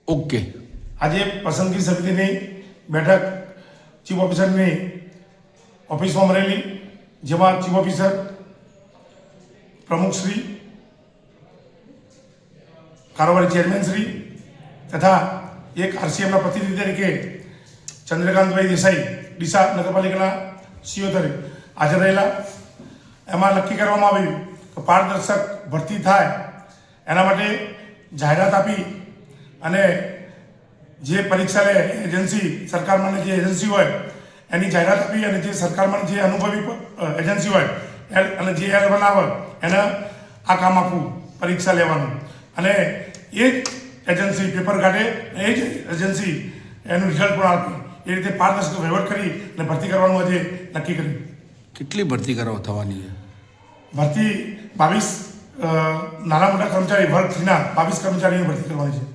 Okay. આજે પસંદગી સમિતિની બેઠક ચીફ ઓફિસરની ઓફિસમાં મળેલી, જેમાં ચીફ ઓફિસર, પ્રમુખશ્રી, કારોબારી ચેરમેનશ્રી તથા એક આરસીએમના પ્રતિનિધિ તરીકે ચંદ્રકાંતભાઈ દેસાઈ ડીસા નગરપાલિકાના સીઓ તરીકે હાજર રહેલા. એમાં નક્કી કરવામાં આવ્યું કે પારદર્શક ભરતી થાય એના માટે જાહેરાત આપી અને જે પરીક્ષા લે એજન્સી, સરકારમાં જે એજન્સી હોય એની જાહેરાત આપી અને જે સરકારમાં જે અનુભવી એજન્સી હોય અને જે L1 આવે એને આ કામ આપવું, પરીક્ષા લેવાનું, અને એ જ એજન્સી પેપર કાઢે, એ જ એજન્સી એનું રિઝલ્ટ પણ આપે. એ રીતે પારદર્શક વહીવટ કરી અને ભરતી કરવાનું આજે નક્કી કર્યું. કેટલી ભરતી થવાની છે? ભરતી 22 નાના મોટા કર્મચારી વર્ગ 3ના 22 કર્મચારીની ભરતી કરવાની છે.